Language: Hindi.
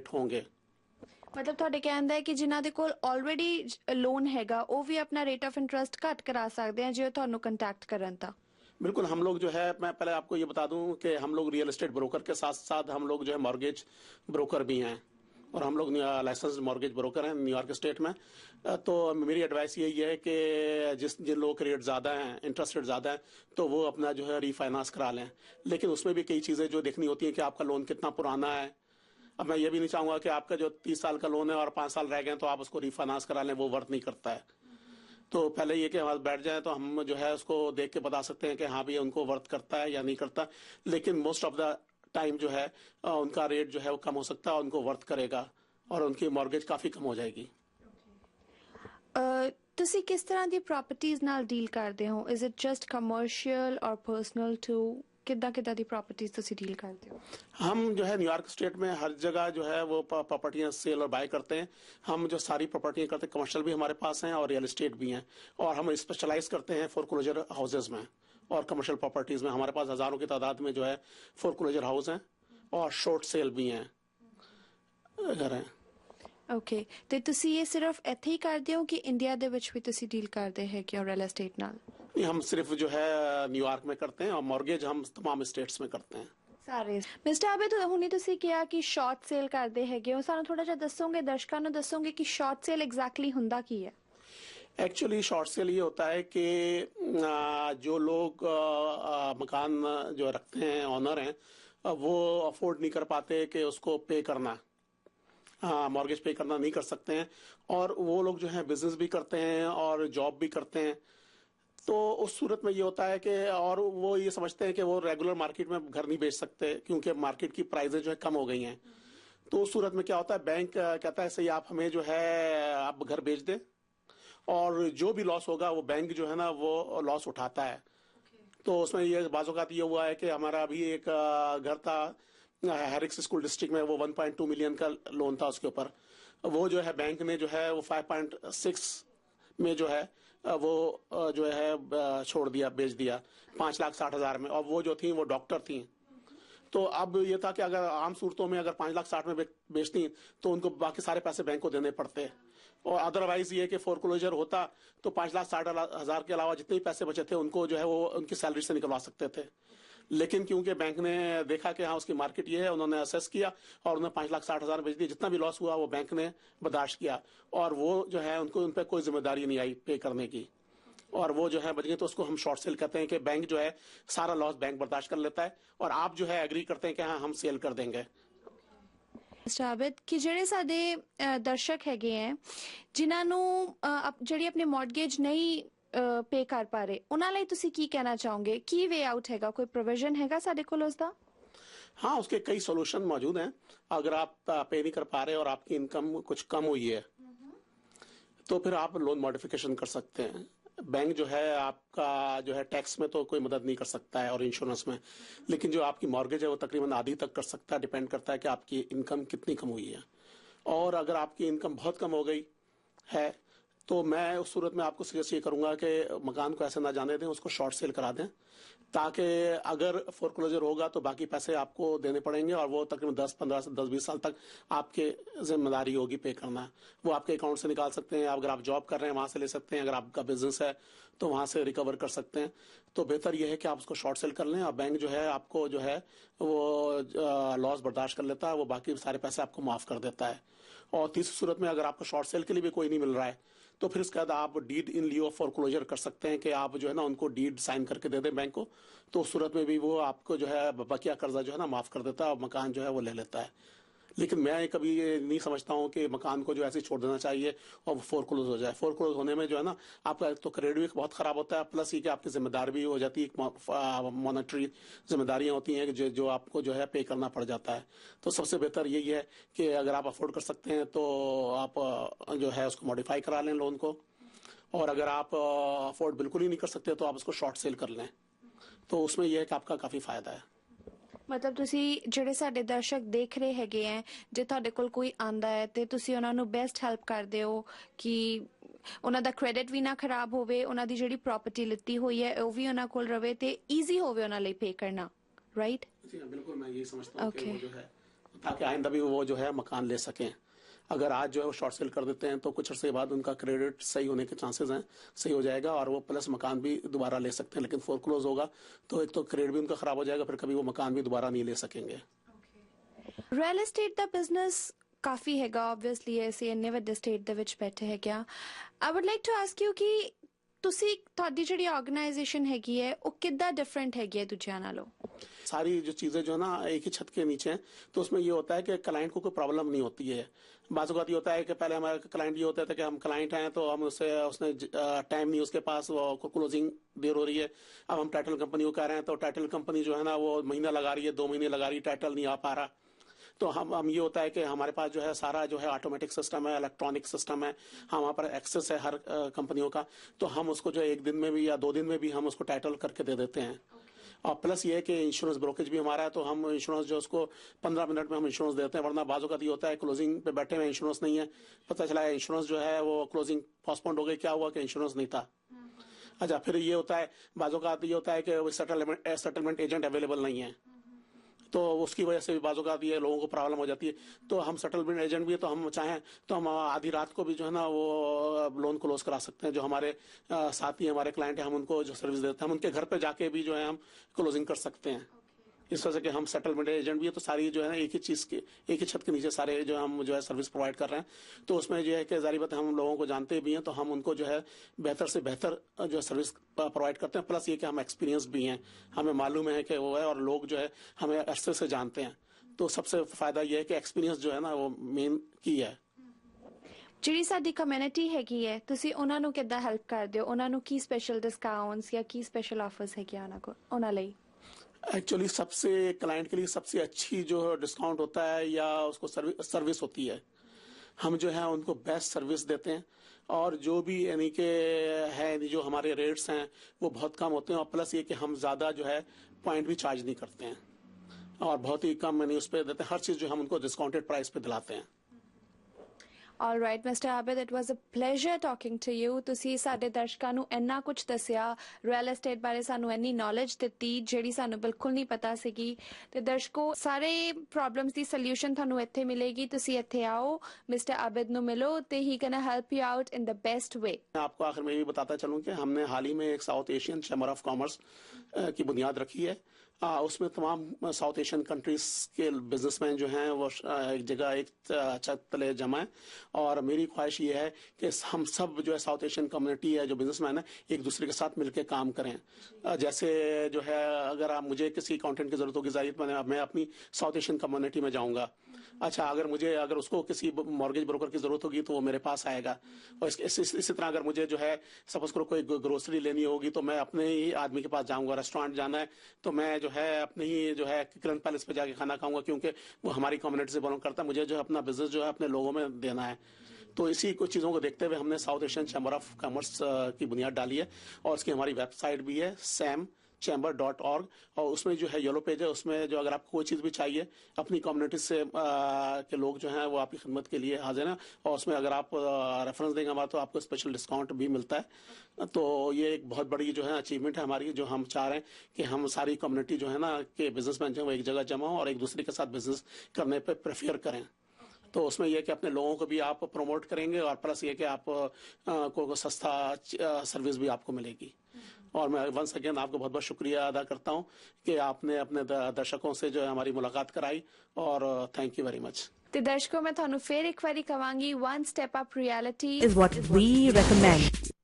होंगे। मतलब ਤੁਹਾਡੇ ਕਹਿੰਦਾ ਹੈ ਕਿ ਜਿਨ੍ਹਾਂ ਦੇ ਕੋਲ ਆਲਰੇਡੀ ਲੋਨ ਹੈਗਾ ਉਹ ਵੀ ਆਪਣਾ ਰੇਟ ਆਫ ਇੰਟਰਸਟ ਘੱਟ ਕਰਾ ਸਕਦੇ ਆ ਜੇ ਤੁਹਾਨੂੰ ਕੰਟੈक्ट ਕਰਨ ਤਾਂ। बिल्कुल, हम लोग जो है, मैं पहले आपको ये बता दूं कि हम लोग रियल एस्टेट ब्रोकर के साथ साथ हम लोग जो है मॉर्गेज ब्रोकर भी हैं, और हम लोग लाइसेंस मॉर्गेज ब्रोकर हैं न्यूयॉर्क स्टेट में। तो मेरी एडवाइस यही है कि जिन लोगों के रेट ज़्यादा हैं, इंटरेस्ट रेट ज़्यादा है, तो वो अपना जो है रीफाइनेंस करा लें। लेकिन उसमें भी कई चीज़ें जो देखनी होती हैं कि आपका लोन कितना पुराना है। अब मैं ये भी नहीं चाहूँगा कि आपका जो 30 साल का लोन है और 5 साल रह गए तो आप उसको रीफाइनेंस करा लें, वो वर्क नहीं करता है। तो पहले ये कि हमारे बैठ जाए तो हम जो है उसको देख के बता सकते हैं कि हाँ भैया उनको वर्थ करता है या नहीं करता। लेकिन मोस्ट ऑफ द टाइम जो है उनका रेट जो है वो कम हो सकता है और उनको वर्थ करेगा और उनकी मॉर्गेज काफ़ी कम हो जाएगी। ਤੁਸੀਂ किस तरह ਦੀ प्रॉपर्टीज नाल डील करते हो? इज इट जस्ट कमर्शियल और पर्सनल टू? किदा किदा दी प्रॉपर्टीज तुसी डील करते हो? हम जो है न्यूयॉर्क स्टेट में हर जगह जो है वो प्रॉपर्टियां सेल और बाय करते हैं। हम जो सारी प्रॉपर्टियां करते हैं, कमर्शियल भी हमारे पास हैं और रियल एस्टेट भी हैं, और हम स्पेशलाइज करते हैं फोरक्लोजर हाउसेज में और कमर्शियल प्रॉपर्टीज में। हमारे पास हजारों की तादाद में जो है फोरक्लोजर हाउस हैं और शॉर्ट सेल भी हैं, घर हैं। ओके, ਤੇ ਤੁਸੀਂ ਇਹ ਸਿਰਫ ਇੱਥੇ ਹੀ ਕਰਦੇ ਹੋ ਕਿ ਇੰਡੀਆ ਦੇ ਵਿੱਚ ਵੀ ਤੁਸੀਂ ਡੀਲ ਕਰਦੇ ਹੈਗੇ ਹੋ ਰੀਅਲ एस्टेट ਨਾਲ? नहीं, हम सिर्फ जो है न्यूयॉर्क में करते हैं और मॉर्गेज हम तमाम स्टेट्स में करते हैं। ਸਾਰੇ ਮਿਸਟਰ ਆਬਿਦ, ਹੁਣੇ ਤੁਸੀਂ ਕਿਹਾ ਕਿ ਸ਼ਾਰਟ ਸੇਲ ਕਰਦੇ ਹੈਗੇ ਹੋ, ਸਾਨੂੰ ਥੋੜਾ ਜਿਹਾ ਦੱਸੋਗੇ, ਦਰਸ਼ਕਾਂ ਨੂੰ ਦੱਸੋਗੇ ਕਿ ਸ਼ਾਰਟ ਸੇਲ ਐਗਜ਼ੈਕਟਲੀ ਹੁੰਦਾ ਕੀ ਹੈ? एक्चुअली शॉर्ट सेल ये होता है कि जो लोग मकान जो रखते हैं, ऑनर हैं, वो अफोर्ड नहीं कर पाते कि उसको पे करना, मॉर्गेज पे करना नहीं कर सकते हैं, और वो लोग जो है बिजनेस भी करते हैं और जॉब भी करते हैं। तो उस सूरत में ये होता है कि और वो ये समझते हैं कि वो रेगुलर मार्केट में घर नहीं बेच सकते क्योंकि मार्केट की प्राइसें जो है कम हो गई हैं। तो उस सूरत में क्या होता है, बैंक कहता है सही आप हमें जो है आप घर बेच दें, और जो भी लॉस होगा वो बैंक जो है ना वो लॉस उठाता है। तो उसमें ये बाज़-औक़ात ये हुआ है कि हमारा अभी एक घर था हैरिक्स स्कूल डिस्ट्रिक्ट में, वो 1.2 मिलियन का लोन था उसके ऊपर। वो जो है बैंक ने जो है वो 5.6 में जो है वो जो है छोड़ दिया, बेच दिया 5,60,000 में, और वो जो थी वो डॉक्टर थी। तो अब ये था कि अगर आम सूरतों में अगर 5,60,000 में बेचती तो उनको बाकी सारे पैसे बैंक को देने पड़ते, और अदरवाइज ये कि फोरक्लोजर होता तो 5,60,000 के अलावा जितने पैसे बचे थे उनको जो है वो उनकी सैलरी से निकलवा सकते थे। लेकिन क्योंकि बैंक ने देखा कि हाँ उसकी मार्केट ये है, उन्होंने असेस किया और उन्हें 5,60,000 बेच दिए। जितना भी लॉस हुआ वो बैंक ने बर्दाश्त किया, और वो जो है उनको उन पर कोई जिम्मेदारी नहीं आई पे करने की, और वो जो है बच गए। तो उसको हम शॉर्ट सेल कहते हैं कि बैंक जो है सारा लॉस बैंक बर्दाश्त कर लेता है, और आप जो है एग्री करते हैं कि हाँ हम सेल कर देंगे। ਆਬਿਦ, ਕਿ ਜਿਹੜੇ ਸਾਡੇ ਦਰਸ਼ਕ ਹੈਗੇ ਹੈ ਜਿਨ੍ਹਾਂ ਨੂੰ ਜਿਹੜੀ ਆਪਣੀ ਮੌਰਗੇਜ ਨਹੀਂ पे कर पा रहे, ਉਹਨਾਂ ਲਈ ਤੁਸੀਂ ਕੀ ਕਹਿਣਾ ਚਾਹੋਗੇ? ਕੀ वे आउट हैगा? कोई प्रोविजन हैगा ਸਾਡੇ ਕੋਲ ਉਸ ਦਾ? हाँ, उसके कई सोल्यूशन मौजूद हैं। अगर आप पे नहीं कर पा रहे और आपकी इनकम कुछ कम हुई है तो फिर आप लोन मॉडिफिकेशन कर सकते हैं। बैंक जो है आपका जो है टैक्स में तो कोई मदद नहीं कर सकता है और इंश्योरेंस में, लेकिन जो आपकी मॉर्गेज है वो तकरीबन आधी तक कर सकता है। डिपेंड करता है कि आपकी इनकम कितनी कम हुई है, और अगर आपकी इनकम बहुत कम हो गई है तो मैं उस सूरत में आपको सजेस्ट ये करूंगा कि मकान को ऐसे ना जाने दें, उसको शॉर्ट सेल करा दें, ताकि अगर फोरक्लोजर होगा तो बाकी पैसे आपको देने पड़ेंगे, और वो तकरीबन 10-15 से 10-20 साल तक आपके जिम्मेदारी होगी पे करना। वो आपके अकाउंट से निकाल सकते हैं, अगर आप जॉब कर रहे हैं वहां से ले सकते हैं, अगर आपका बिजनेस है तो वहां से रिकवर कर सकते हैं। तो बेहतर यह है कि आप उसको शॉर्ट सेल कर लें, और बैंक जो है आपको जो है वो लॉस बर्दाश्त कर लेता है, वो बाकी सारे पैसे आपको माफ कर देता है। और तीसरी सूरत में अगर आपको शॉर्ट सेल के लिए भी कोई नहीं मिल रहा है तो फिर इसके बाद आप deed in lieu of foreclosure कर सकते हैं कि आप जो है ना उनको डीड साइन करके दे दें बैंक को, तो उस सूरत में भी वो आपको जो है बकिया कर्जा जो है ना माफ कर देता है और मकान जो है वो ले लेता है। लेकिन मैं कभी ये नहीं समझता हूँ कि मकान को जो ऐसे छोड़ देना चाहिए और वो फोरक्लोज हो जाए। फोरक्लोज होने में जो है ना आपका तो क्रेडिट भी बहुत खराब होता है, प्लस ये कि आपकी जिम्मेदारी भी हो जाती है, मॉनेटरी जिम्मेदारियां होती हैं जो आपको जो है पे करना पड़ जाता है। तो सबसे बेहतर यही है कि अगर आप अफोर्ड कर सकते हैं तो आप जो है उसको मॉडिफाई करा लें लोन को, और अगर आप अफोर्ड बिल्कुल ही नहीं कर सकते तो आप उसको शॉर्ट सेल कर लें। तो उसमें यह है कि आपका काफी फायदा है। मतलब ਤੁਸੀਂ ਜਿਹੜੇ ਸਾਡੇ ਦਰਸ਼ਕ ਦੇਖ ਰਹੇ ਹੈਗੇ ਹੈ, ਜੇ ਤੁਹਾਡੇ ਕੋਲ ਕੋਈ ਆਂਦਾ ਹੈ ਤੇ ਤੁਸੀਂ ਉਹਨਾਂ ਨੂੰ ਬੈਸਟ ਹੈਲਪ ਕਰਦੇ ਹੋ ਕਿ ਉਹਨਾਂ ਦਾ ਕ੍ਰੈਡਿਟ ਵੀ ਨਾ ਖਰਾਬ ਹੋਵੇ, ਉਹਨਾਂ ਦੀ ਜਿਹੜੀ ਪ੍ਰਾਪਰਟੀ ਲਿੱਤੀ ਹੋਈ ਹੈ ਉਹ ਵੀ ਉਹਨਾਂ ਕੋਲ ਰਵੇ ਤੇ ਈਜ਼ੀ ਹੋਵੇ ਉਹਨਾਂ ਲਈ पे करना, राइट? जी हाँ, बिल्कुल मैं यही समझता हूँ कि वो जो है ताकि आइंदा भी वो जो है मकान ले सकें। अगर आज जो है वो शॉर्ट सेल कर देते हैं तो कुछ अर्से बाद उनका क्रेडिट सही होने के चांसेस हैं, सही हो जाएगा और वो प्लस मकान भी दोबारा ले सकते हैं। लेकिन फोरक्लोज होगा तो एक तो क्रेडिट भी उनका खराब हो जाएगा, फिर कभी वो मकान भी दोबारा नहीं ले सकेंगे। ਰੀਅਲ ਏਸਟੇਟ ਦਾ ਬਿਜ਼ਨਸ ਕਾਫੀ ਹੈਗਾ ਆਬਵੀਅਸਲੀ, ਅਸੀਂ ਇੰਨੇ ਵੱਡੇ ਸਟੇਟ ਦੇ ਵਿੱਚ ਬੈਠੇ ਹੈਗੇ ਆ। I would like to ask you ਕਿ ਤੁਹਾਡੀ ਜਿਹੜੀ ਆਰਗੇਨਾਈਜੇਸ਼ਨ ਹੈਗੀ ਹੈ ਉਹ ਕਿੱਦਾਂ ਡਿਫਰੈਂਟ ਹੈਗੀ ਹੈ ਦੂਜਿਆਂ ਨਾਲੋਂ? सारी जो चीजें जो है ना एक ही छत के नीचे हैं, तो उसमें ये होता है कि क्लाइंट को कोई प्रॉब्लम नहीं होती है। बाज़ औक़ात ये होता है कि पहले हमारे क्लाइंट ये होता था कि हम क्लाइंट हैं तो हम उसने टाइम नहीं उसके पास, वो क्लोजिंग देर हो रही है। अब हम टाइटल कंपनी को कह रहे हैं तो टाइटल कंपनी जो है ना वो महीना लगा रही है, 2 महीने लगा रही है, टाइटल नहीं आ पा रहा। तो हम ये होता है कि हमारे पास जो है सारा जो है ऑटोमेटिक सिस्टम है, इलेक्ट्रॉनिक सिस्टम है, हमारे पर एक्सेस है हर कंपनियों का, तो हम उसको जो है 1 दिन में भी या 2 दिन में भी हम उसको टाइटल करके दे देते हैं। और प्लस ये है कि इंश्योरेंस ब्रोकेज भी हमारा है, तो हम इंश्योरेंस जो उसको 15 मिनट में हम इंश्योरेंस देते हैं। वरना बाजू का ये होता है क्लोजिंग पे बैठे हुए इंश्योरेंस नहीं है, पता चला है इंश्योरेंस जो है वो क्लोजिंग पोस्टपोन्ड हो गई, क्या हुआ कि इंश्योरेंस नहीं था। अच्छा, फिर ये होता है बाजू का ये होता है कि सेटलमेंट एजेंट अवेलेबल नहीं है, तो उसकी वजह से भी बाजू का ये लोगों को प्रॉब्लम हो जाती है। तो हम सेटलमेंट एजेंट भी है, तो हम चाहें तो हम आधी रात को भी जो है ना वो लोन क्लोज करा सकते हैं। जो हमारे साथी हमारे क्लाइंट हैं, हम उनको जो सर्विस देते हैं, हम उनके घर पे जाके भी जो है हम क्लोजिंग कर सकते हैं। इस वजह से कि हम सेटलमेंट एजेंट भी है, तो सारी जो है ना एक ही चीज के एक ही छत के नीचे सारे जो हम जो है सर्विस प्रोवाइड कर रहे हैं। तो उसमें जो है कि जारी बात हम लोगों को जानते भी हैं, तो हम उनको जो है बेहतर से बेहतर जो है सर्विस प्रोवाइड करते हैं। प्लस ये कि हम एक्सपीरियंस भी हैं, हमें मालूम है कि वो है, और लोग जो है हमें अरसे से जानते हैं। तो सबसे फायदा ये है कि एक्सपीरियंस जो है ना वो मेन की है। ਜਿਹੜੀ ਸਾਡੀ ਕਮਿਊਨਿਟੀ ਹੈਗੀ ਹੈ, ਤੁਸੀਂ ਉਹਨਾਂ ਨੂੰ ਕਿੱਦਾਂ ਹੈਲਪ ਕਰਦੇ ਹੋ? ਉਹਨਾਂ ਨੂੰ ਕੀ ਸਪੈਸ਼ਲ ਡਿਸਕਾਊਂਟਸ ਜਾਂ ਕੀ ਸਪੈਸ਼ਲ ਆਫਰਸ ਹੈਗੇ ਉਹਨਾਂ ਲਈ? एक्चुअली सबसे क्लाइंट के लिए सबसे अच्छी जो डिस्काउंट होता है या उसको सर्विस होती है, हम जो है उनको बेस्ट सर्विस देते हैं। और जो भी यानी कि है जो हमारे रेट्स हैं वो बहुत कम होते हैं, और प्लस ये कि हम ज़्यादा जो है पॉइंट भी चार्ज नहीं करते हैं, और बहुत ही कम यानी उस पर देते हैं। हर चीज़ जो हम उनको डिस्काउंटेड प्राइस पे दिलाते हैं। All right, Mr. Abid, it was a pleasure talking to you. ਤੁਸੀਂ ਸਾਡੇ ਦਰਸ਼ਕਾਂ ਨੂੰ ਇੰਨਾ ਕੁਝ ਦੱਸਿਆ, ਰੀਅਲ ਏਸਟੇਟ ਬਾਰੇ ਸਾਨੂੰ ਇੰਨੀ ਨੌਲੇਜ ਦਿੱਤੀ ਜਿਹੜੀ ਸਾਨੂੰ ਬਿਲਕੁਲ ਨਹੀਂ ਪਤਾ ਸੀਗੀ। ਤੇ ਦਰਸ਼ਕੋ, ਸਾਰੇ ਪ੍ਰੋਬਲਮਸ ਦੀ ਸੋਲੂਸ਼ਨ ਤੁਹਾਨੂੰ ਇੱਥੇ ਮਿਲੇਗੀ। ਤੁਸੀਂ ਇੱਥੇ ਆਓ, ਮਿਸਟਰ आबिद ਨੂੰ ਮਿਲੋ, ਤੇ ही gonna help you out in the best way। मैं आपको आखिर में ये भी बताता चलूं कि हमने हाल ही में एक south Asian chamber of commerce की बुनियाद रखी है। उसमें तमाम साउथ एशियन कंट्रीज के बिजनेसमैन जो हैं वो एक जगह एक छत तले जमा है, और मेरी ख्वाहिश ये है कि हम सब जो है साउथ एशियन कम्युनिटी है जो बिजनेसमैन है एक दूसरे के साथ मिलकर काम करें। जैसे जो है अगर आप मुझे किसी अकाउंटेंट की जरूरत होगी, जाहिर मैं अपनी साउथ एशियन कम्युनिटी में जाऊंगा। अच्छा, अगर उसको किसी मॉर्गेज ब्रोकर की जरूरत होगी तो वो मेरे पास आएगा। और इसी तरह अगर मुझे जो है सपोज करो कोई ग्रोसरी लेनी होगी तो मैं अपने ही आदमी के पास जाऊंगा। रेस्टोरेंट जाना है तो मैं जो है अपने ही जो है किरण पैलेस पे जाके खाना खाऊंगा, क्योंकि वो हमारी कम्युनिटी से बिलोंग करता है। मुझे जो है अपना बिजनेस जो है अपने लोगों में देना है। तो इसी कुछ चीज़ों को देखते हुए हमने south Asian chamber of commerce की बुनियाद डाली है, और उसकी हमारी वेबसाइट भी है samchamber.org, और उसमें जो है येलो पेज है, उसमें जो अगर आपको कोई चीज़ भी चाहिए अपनी कम्युनिटी से के लोग जो हैं वो आपकी खिदमत के लिए हाजिर हैं, और उसमें अगर आप रेफरेंस देंगे हमारा तो आपको स्पेशल डिस्काउंट भी मिलता है। तो ये एक बहुत बड़ी जो है अचीवमेंट है हमारी, जो हम चाह रहे हैं कि हम सारी कम्युनिटी जो है ना के बिजनेसमैन जो है वो एक जगह जमा हो और एक दूसरे के साथ बिजनेस करने पर प्रेफर करें। तो उसमें यह कि अपने लोगों को भी आप प्रमोट करेंगे, और प्लस ये कि आप को सस्ता सर्विस भी आपको मिलेगी। और मैं वंस अगेन आपको बहुत बहुत शुक्रिया अदा करता हूं कि आपने अपने दर्शकों से जो है हमारी मुलाकात कराई, और थैंक यू वेरी मच। ਤੇ ਦਰਸ਼ਕੋ, ਮੈਂ ਤੁਹਾਨੂੰ ਫੇਰ ਇੱਕ ਵਾਰੀ ਕਵਾਂਗੀ, one step up reality is what we recommend.